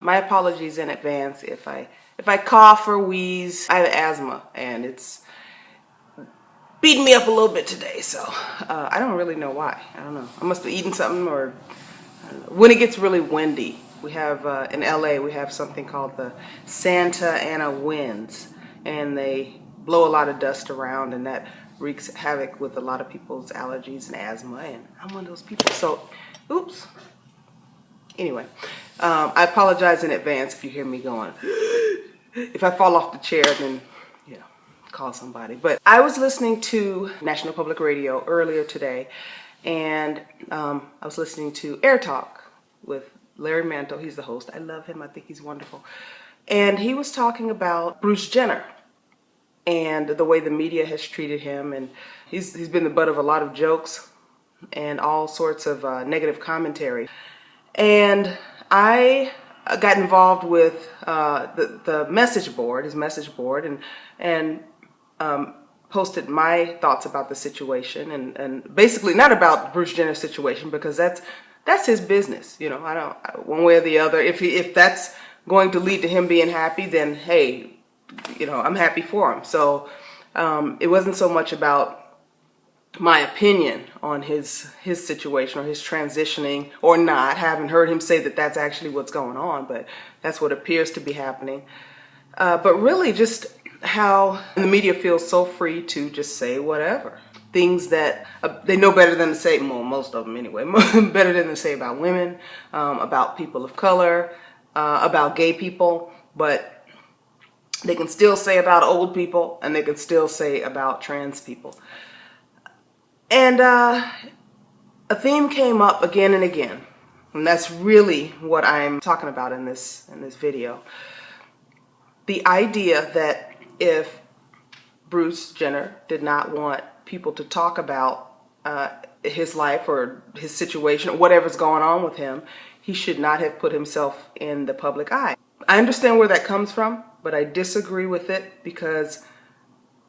My apologies in advance if I cough or wheeze. I have asthma and it's beating me up a little bit today, so I don't really know why. I don't know. I must have eaten something, or when it gets really windy. We have in LA we have something called the Santa Ana winds, and they blow a lot of dust around, and that wreaks havoc with a lot of people's allergies and asthma, and I'm one of those people. So, oops. Anyway, I apologize in advance if you hear me going. If I fall off the chair, then call somebody. But I was listening to National Public Radio earlier today, and I was listening to Air Talk with Larry Mantle. He's the host. I love him. I think he's wonderful. And he was talking about Bruce Jenner and the way the media has treated him, and he's been the butt of a lot of jokes and all sorts of negative commentary. And I got involved with the message board, his message board, and posted my thoughts about the situation, and basically not about Bruce Jenner's situation, because that's his business. You know, I don't, one way or the other. If that's going to lead to him being happy, then hey, I'm happy for him. So it wasn't so much about my opinion on his situation or his transitioning or not. Haven't heard him say that that's actually what's going on, but that's what appears to be happening. But really just how the media feels so free to just say whatever. Things that they know better than to say, well, most of them anyway, better than to say about women, about people of color, about gay people, but they can still say about old people, and they can still say about trans people. And a theme came up again and again, and that's really what I'm talking about in this video. The idea that if Bruce Jenner did not want people to talk about his life or his situation or whatever's going on with him, he should not have put himself in the public eye. I understand where that comes from, but I disagree with it, because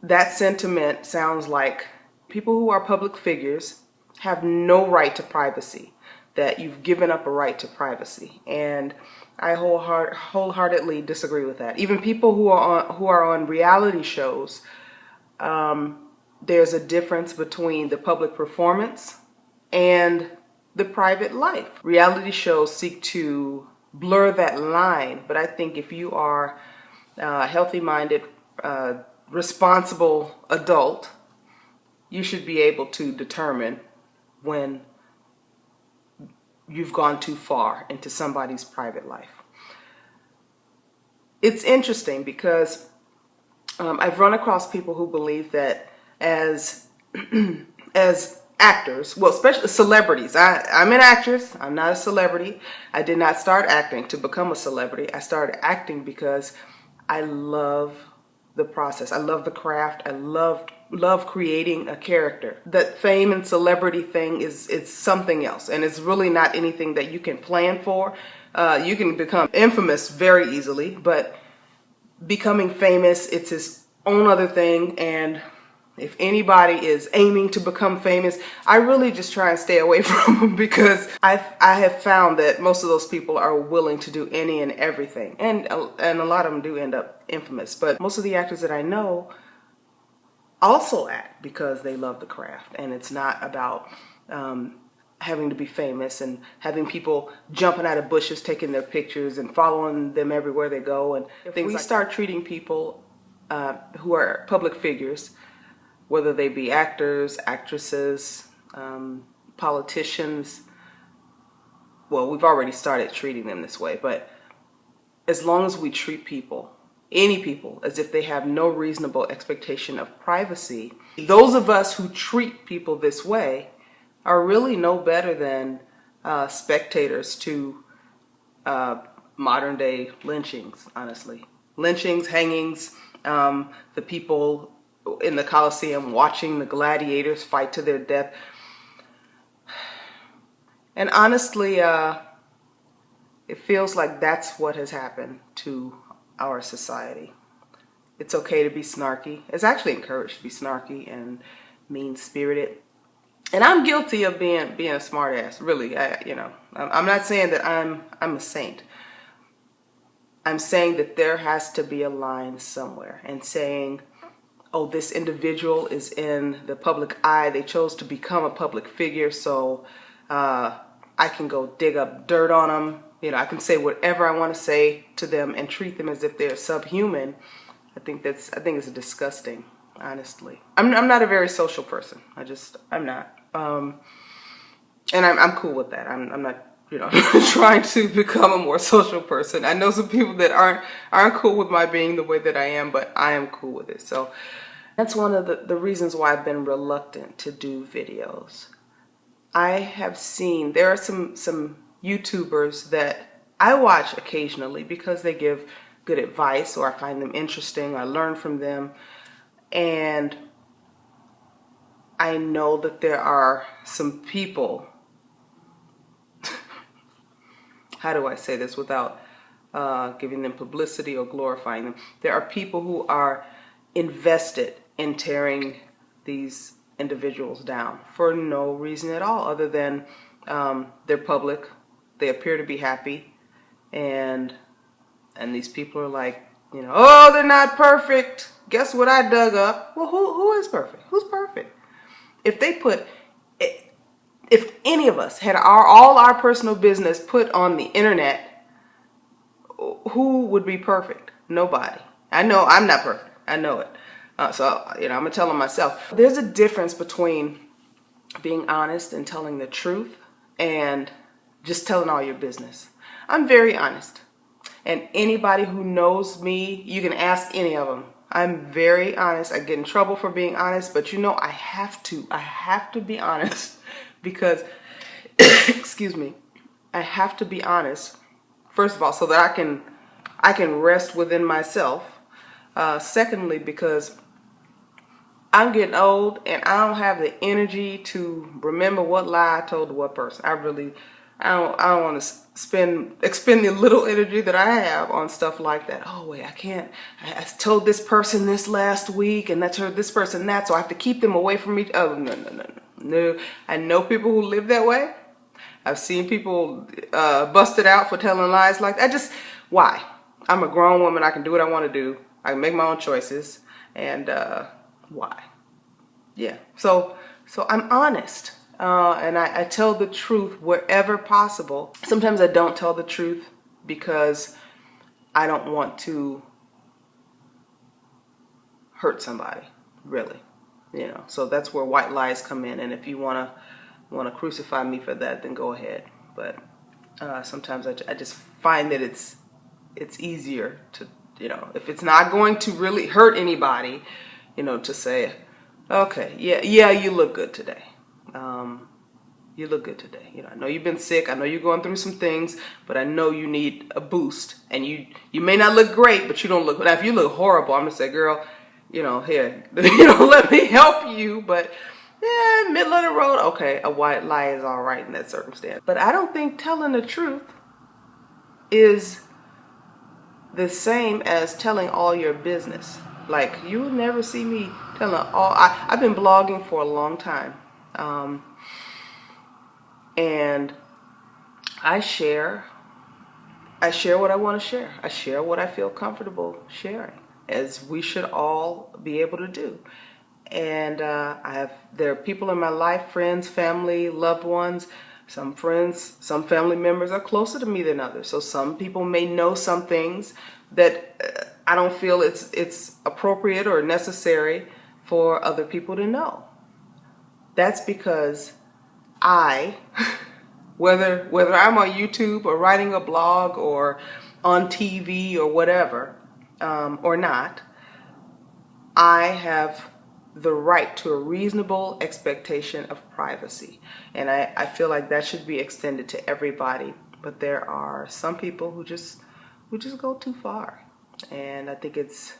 that sentiment sounds like people who are public figures have no right to privacy, that you've given up a right to privacy. And I wholeheartedly disagree with that. Even people who are on reality shows, there's a difference between the public performance and the private life. Reality shows seek to blur that line, but I think if you are a healthy-minded, responsible adult, you should be able to determine when you've gone too far into somebody's private life. It's interesting because I've run across people who believe that as actors, well, especially celebrities. I'm an actress. I'm not a celebrity. I did not start acting to become a celebrity. I started acting because I love the process. I love the craft. I love creating a character. That fame and celebrity thing it's something else, and it's really not anything that you can plan for. You can become infamous very easily, but becoming famous, it's its own other thing. And if anybody is aiming to become famous, I really just try and stay away from them, because I have found that most of those people are willing to do any and everything, and a lot of them do end up infamous. But most of the actors that I know also act because they love the craft, and it's not about having to be famous and having people jumping out of bushes taking their pictures and following them everywhere they go. And if we start treating people who are public figures, whether they be actors, actresses, politicians, well, we've already started treating them this way, but as long as we treat people, any people, as if they have no reasonable expectation of privacy, those of us who treat people this way are really no better than spectators to modern day lynchings, honestly. Lynchings, hangings, the people in the Colosseum watching the gladiators fight to their death. And honestly, it feels like that's what has happened to our society. It's okay to be snarky. It's actually encouraged to be snarky and mean-spirited. And I'm guilty of being a smartass, really. I'm not saying that I'm a saint, I'm saying that there has to be a line somewhere, and saying, oh, this individual is in the public eye. They chose to become a public figure, so I can go dig up dirt on them. You know, I can say whatever I want to say to them and treat them as if they're subhuman. I think it's disgusting, honestly. I'm not a very social person. I'm not. And I'm cool with that. I'm not, you know, trying to become a more social person. I know some people that aren't cool with my being the way that I am, but I am cool with it. So that's one of the reasons why I've been reluctant to do videos. I have seen, there are some YouTubers that I watch occasionally because they give good advice, or I find them interesting, I learn from them, and I know that there are some people, how do I say this without giving them publicity or glorifying them? There are people who are invested in tearing these individuals down for no reason at all, other than they're public, they appear to be happy, and these people are like, you know, oh, they're not perfect. Guess what I dug up? Well, who is perfect? Who's perfect? If any of us had all our personal business put on the internet, who would be perfect? Nobody. I know I'm not perfect. I know it. So, you know, I'm going to tell them myself. There's a difference between being honest and telling the truth and just telling all your business. I'm very honest. And anybody who knows me, you can ask any of them. I'm very honest. I get in trouble for being honest, but you know, I have to be honest because, excuse me, I have to be honest. First of all, so that I can rest within myself. Secondly, because I'm getting old and I don't have the energy to remember what lie I told to what person. I don't want to expend the little energy that I have on stuff like that. Oh wait, I told this person this last week and I told this person that, so I have to keep them away from me. Oh, no. I know people who live that way. I've seen people busted out for telling lies like that. Why? I'm a grown woman. I can do what I want to do. I can make my own choices. And why? Yeah. So I'm honest. And I tell the truth wherever possible. Sometimes I don't tell the truth because I don't want to hurt somebody, really. You know, so that's where white lies come in. And if you want to crucify me for that, then go ahead. But sometimes I just find that it's easier to, you know, if it's not going to really hurt anybody, you know, to say, okay, yeah, you look good today. You look good today. You know, I know you've been sick. I know you're going through some things, but I know you need a boost. And you may not look great, but you don't look. Now, if you look horrible, I'm gonna say, girl, you know, here, you know, let me help you. But yeah, middle of the road, okay, a white lie is all right in that circumstance. But I don't think telling the truth is the same as telling all your business. Like, you'll never see me telling all. I've been blogging for a long time. And I share what I want to share. I share what I feel comfortable sharing, as we should all be able to do. And there are people in my life, friends, family, loved ones. Some friends, some family members are closer to me than others. So some people may know some things that I don't feel it's appropriate or necessary for other people to know. That's because whether I'm on YouTube or writing a blog or on TV or whatever, or not, I have the right to a reasonable expectation of privacy. And I feel like that should be extended to everybody. But there are some people who just go too far. And I think it's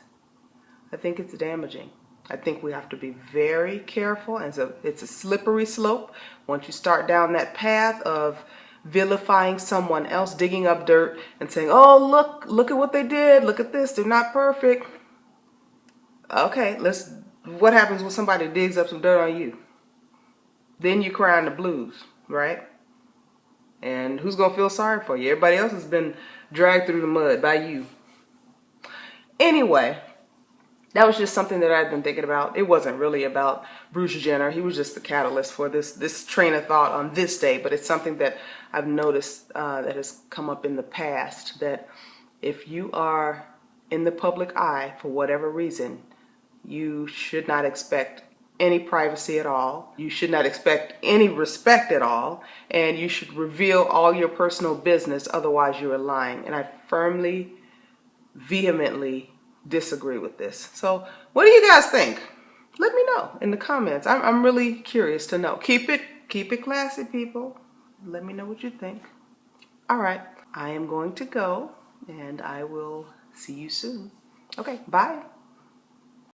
damaging. I think we have to be very careful, and it's a slippery slope. Once you start down that path of vilifying someone else, digging up dirt and saying, oh, look at what they did, look at this, they're not perfect. Okay, what happens when somebody digs up some dirt on you? Then you cry in the blues, right? And who's gonna feel sorry for you? Everybody else has been dragged through the mud by you. Anyway, that was just something that I'd been thinking about. It wasn't really about Bruce Jenner. He was just the catalyst for this train of thought on this day. But it's something that I've noticed that has come up in the past, that if you are in the public eye for whatever reason, you should not expect any privacy at all. You should not expect any respect at all. And you should reveal all your personal business. Otherwise, you are lying. And I firmly, vehemently disagree with this. So what do you guys think? Let me know in the comments. I'm really curious to know. Keep it classy, people. Let me know what you think. All right, I am going to go, and I will see you soon. Okay, bye.